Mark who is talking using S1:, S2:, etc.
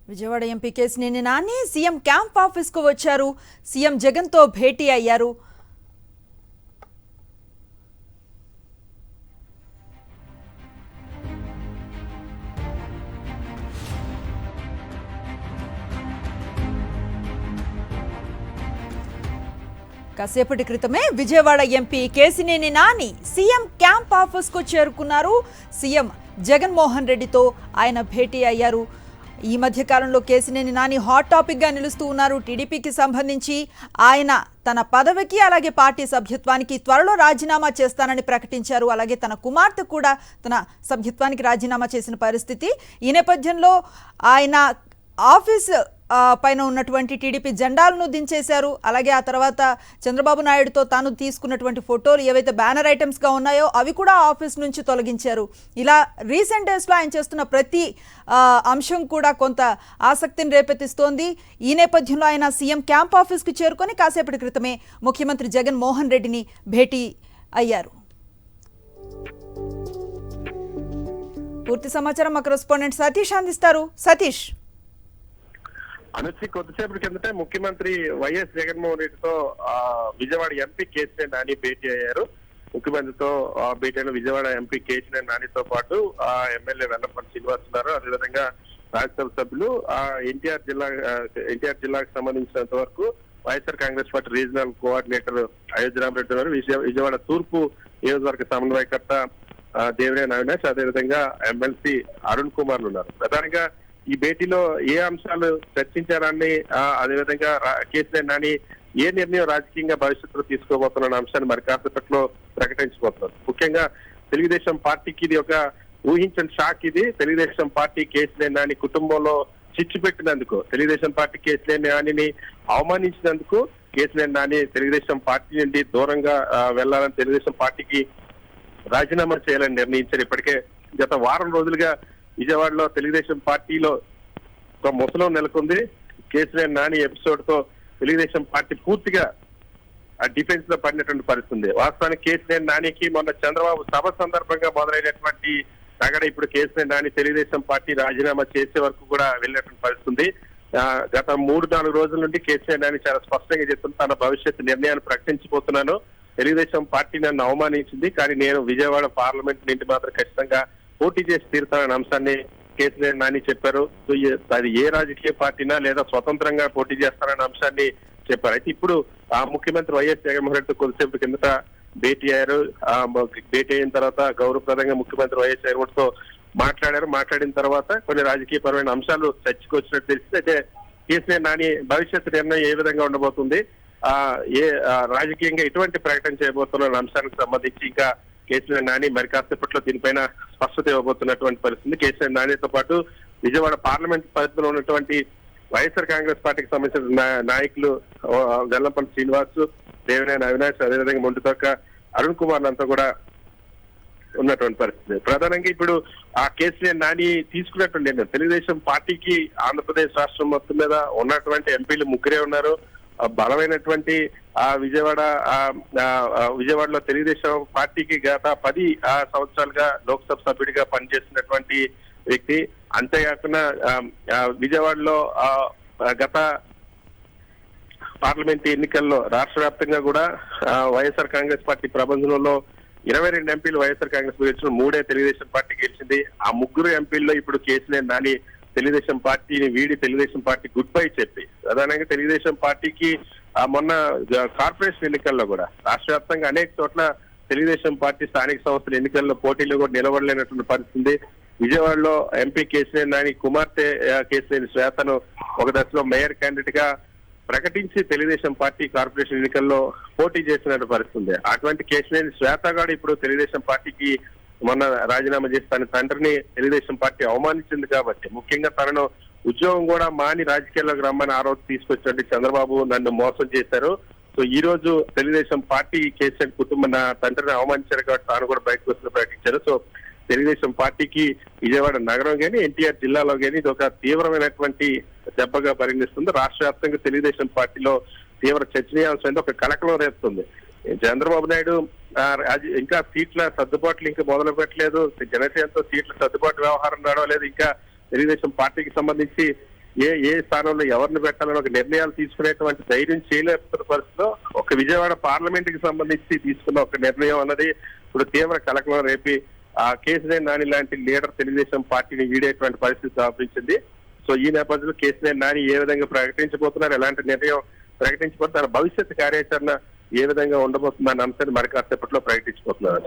S1: Vijayawada MP Kesineni Nani CM camp office కు వచ్చారు. CM Jagan తో భేటీ అయ్యారు. కాసేపటి క్రితమే Vijayawada MP Kesineni Nani CM camp office కు చేరుకున్నారు. సీఎం జగన్మోహన్ రెడ్డితో ఆయన భేటీ అయ్యారు. ఈ మధ్య కాలంలో కేశినేని నాని హాట్ టాపిక్ గా నిలుస్తూ ఉన్నారు. టీడీపీకి సంబంధించి ఆయన తన పదవికి అలాగే పార్టీ సభ్యత్వానికి త్వరలో రాజీనామా చేస్తానని ప్రకటించారు. అలాగే తన కుమార్తె కూడా తన సభ్యత్వానికి రాజీనామా చేసిన పరిస్థితి. ఈ నేపథ్యంలో ఆయన ఆఫీస్ పైన ఉన్నటువంటి టీడీపీ జెండాలను దించేశారు. అలాగే ఆ తర్వాత చంద్రబాబు నాయుడుతో తాను తీసుకున్నటువంటి ఫోటోలు ఏవైతే బ్యానర్ ఐటమ్స్గా ఉన్నాయో అవి కూడా ఆఫీస్ నుంచి తొలగించారు. ఇలా రీసెంట్ డేస్లో ఆయన చేస్తున్న ప్రతి అంశం కూడా కొంత ఆసక్తిని రేపెత్తిస్తోంది. ఈ నేపథ్యంలో ఆయన సీఎం క్యాంప్ ఆఫీస్కి చేరుకొని కాసేపటి క్రితమే ముఖ్యమంత్రి జగన్మోహన్ రెడ్డిని భేటీ అయ్యారు. పూర్తి సమాచారం మా కరెస్పాండెంట్ సతీష్ అందిస్తారు. సతీష్,
S2: అనుచి కొద్దిసేపటి కిందటే ముఖ్యమంత్రి వైఎస్ జగన్మోహన్ రెడ్డితో విజయవాడ ఎంపీ కేశినేని నాని భేటీ అయ్యారు. ముఖ్యమంత్రితో భేటీ అయిన విజయవాడ ఎంపీ కేశినేని నానితో పాటు ఎమ్మెల్యే వెల్లంపల్లి శ్రీనివాస్ ఉన్నారు. అదేవిధంగా రాజ్యసభ సభ్యులు ఎన్టీఆర్ జిల్లాకు సంబంధించినంత వరకు YSR Congress party regional coordinator Ayodhya Rama Reddy ఉన్నారు. విజయవాడ తూర్పు నియోజకవర్గ సమన్వయకర్త దేవినేని అవినాష్, అదేవిధంగా ఎమ్మెల్సీ అరుణ్ కుమార్ ఉన్నారు. ప్రధానంగా ఈ భేటీలో ఏ అంశాలు చర్చించారని, అదేవిధంగా కేశినేని నాని ఏ నిర్ణయం రాజకీయంగా భవిష్యత్తులో తీసుకోబోతున్న అంశాన్ని మరి కాసేపట్లో ప్రకటించబోతున్నారు. ముఖ్యంగా తెలుగుదేశం పార్టీకి ఇది ఒక ఊహించని షాక్. ఇది తెలుగుదేశం పార్టీ కేశినేని నాని కుటుంబంలో చిచ్చు పెట్టినందుకు, తెలుగుదేశం పార్టీ కేశినేని నానిని అవమానించినందుకు కేశినేని నాని తెలుగుదేశం పార్టీ నుండి దూరంగా వెళ్లాలని, తెలుగుదేశం పార్టీకి రాజీనామా చేయాలని నిర్ణయించారు. ఇప్పటికే గత వారం రోజులుగా విజయవాడలో తెలుగుదేశం పార్టీలో ఒక ముసలం నెలకొంది. కేశినేని నాని ఎపిసోడ్ తో తెలుగుదేశం పార్టీ పూర్తిగా డిఫెన్స్ లో పడినటువంటి పరిస్థితుంది. వాస్తవానికి కేశినేని నానికి మొన్న చంద్రబాబు సభ సందర్భంగా మొదలైనటువంటి రగడ ఇప్పుడు కేశినేని నాని తెలుగుదేశం పార్టీ రాజీనామా చేసే వరకు కూడా వెళ్ళినటువంటి పరిస్థితుంది. గత 3-4 రోజుల నుండి కేశినేని నాని చాలా స్పష్టంగా చెప్తున్న తన భవిష్యత్తు నిర్ణయాన్ని ప్రకటించబోతున్నాను. తెలుగుదేశం పార్టీ నన్ను అవమానించింది, కానీ నేను విజయవాడ పార్లమెంట్ నుండి మాత్రం ఖచ్చితంగా పోటీ చేసి తీరుతానన్న అంశాన్ని కేశినేని నాని చెప్పారు. అది ఏ రాజకీయ పార్టీనా లేదా స్వతంత్రంగా పోటీ చేస్తారన్న అంశాన్ని చెప్పారు. అయితే ఇప్పుడు ముఖ్యమంత్రి వైఎస్ జగన్మోహన్ రెడ్డితో కొద్దిసేపు కిందట భేటీ అయ్యారు. భేటీ అయిన తర్వాత గౌరవప్రదంగా ముఖ్యమంత్రి వైఎస్ జగన్మోహన్తో మాట్లాడారు. మాట్లాడిన తర్వాత కొన్ని రాజకీయపరమైన అంశాలు చర్చకు వచ్చినట్టు తెలిసింది. అయితే కేశినేని నాని భవిష్యత్తు నిర్ణయం ఏ విధంగా ఉండబోతుంది, రాజకీయంగా ఎటువంటి ప్రకటన చేయబోతున్న అంశానికి సంబంధించి ఇంకా కేశినేని నాని మరి కాసేపట్లో దీనిపైన స్పష్టత ఇవ్వబోతున్నటువంటి పరిస్థితి. కేశినేని నానితో పాటు విజయవాడ పార్లమెంట్ పరిధిలో ఉన్నటువంటి వైఎస్ఆర్ కాంగ్రెస్ పార్టీకి సంబంధించిన నాయకులు వెల్లంపల్లి శ్రీనివాస్, దేవినేని అవినాష్, అదేవిధంగా మొండితోక అరుణ్ కుమార్ అంతా కూడా ఉన్నటువంటి పరిస్థితి. ప్రధానంగా ఇప్పుడు కేశినేని నాని తీసుకున్నటువంటి నిర్ణయం, తెలుగుదేశం పార్టీకి ఆంధ్రప్రదేశ్ రాష్ట్రం మొత్తం మీద ఉన్నటువంటి ఎంపీలు 3 ఉన్నారు. బలమైనటువంటి విజయవాడలో తెలుగుదేశం పార్టీకి గత 10 సంవత్సరాలుగా లోక్సభ సభ్యుడిగా పనిచేసినటువంటి వ్యక్తి. అంతేకాకుండా విజయవాడలో గత పార్లమెంట్ ఎన్నికల్లో రాష్ట్ర వ్యాప్తంగా కూడా వైఎస్ఆర్ కాంగ్రెస్ పార్టీ ప్రభంజనంలో 22 ఎంపీలు వైఎస్ఆర్ కాంగ్రెస్ గెలిచిన 3 తెలుగుదేశం పార్టీ గెలిచింది. ఆ 3 ఎంపీల్లో ఇప్పుడు కేశినేని నాని తెలుగుదేశం పార్టీని వీడి తెలుగుదేశం పార్టీ గుడ్ బై చెప్పి, ప్రధానంగా తెలుగుదేశం పార్టీకి మొన్న కార్పొరేషన్ ఎన్నికల్లో కూడా రాష్ట్ర వ్యాప్తంగా అనేక చోట్ల తెలుగుదేశం పార్టీ స్థానిక సంస్థల ఎన్నికల్లో పోటీలో కూడా నిలబడలేనటువంటి పరిస్థితి. విజయవాడలో ఎంపీ కేశినేని నాని కుమార్తె కేశినేని శ్వేతను ఒక దశలో మేయర్ క్యాండిడేట్ గా ప్రకటించి తెలుగుదేశం పార్టీ కార్పొరేషన్ ఎన్నికల్లో పోటీ చేసినట్టు పరిస్థితుంది. అటువంటి కేశినేని శ్వేత గారు ఇప్పుడు తెలుగుదేశం పార్టీకి మొన్న రాజీనామా చేసి తన తండ్రిని తెలుగుదేశం పార్టీ అవమానించింది కాబట్టి, ముఖ్యంగా తనను ఉద్యోగం కూడా మాని రాజకీయాల్లోకి రమ్మని ఆ రోజు తీసుకొచ్చినట్టు చంద్రబాబు నన్ను మోసం చేశారు. సో ఈ రోజు తెలుగుదేశం పార్టీ కేసీఆర్ కుటుంబం నా తండ్రిని అవమానించారు కాబట్టి తాను కూడా బయటకు వస్తున్న ప్రకటించారు. సో తెలుగుదేశం పార్టీకి విజయవాడ నగరం కానీ ఎన్టీఆర్ జిల్లాలో కానీ ఇది ఒక తీవ్రమైనటువంటి దెబ్బగా పరిగణిస్తుంది. రాష్ట్ర వ్యాప్తంగా తెలుగుదేశం పార్టీలో తీవ్ర చర్చనీయాంశం ఒక కలకలం రేపుతుంది. చంద్రబాబు నాయుడు ఇంకా సీట్ల సర్దుబాట్లు ఇంకా మొదలు పెట్టలేదు. జనసేనతో సీట్ల సర్దుబాటు వ్యవహారం నడవలేదు. ఇంకా తెలుగుదేశం పార్టీకి సంబంధించి ఏ స్థానంలో ఎవరిని పెట్టాలని ఒక నిర్ణయాలు తీసుకునేటువంటి ధైర్యం చేయలేకపోతున్న పరిస్థితిలో ఒక విజయవాడ పార్లమెంట్ కి సంబంధించి తీసుకున్న ఒక నిర్ణయం అన్నది ఇప్పుడు తీవ్ర కలకలం రేపి ఆ కేసినేని నాని లాంటి లీడర్ తెలుగుదేశం పార్టీని వీడేటువంటి పరిస్థితి దాపించింది. సో ఈ నేపథ్యంలో కేసినేని నాని ఏ విధంగా ప్రకటించబోతున్నారు, ఎలాంటి నిర్ణయం ప్రకటించబోతున్నారు, భవిష్యత్ కార్యాచరణ ఏ విధంగా ఉండబోతుందన్న అంశాన్ని మరి కాసేపట్లో ప్రకటించబోతున్నారు.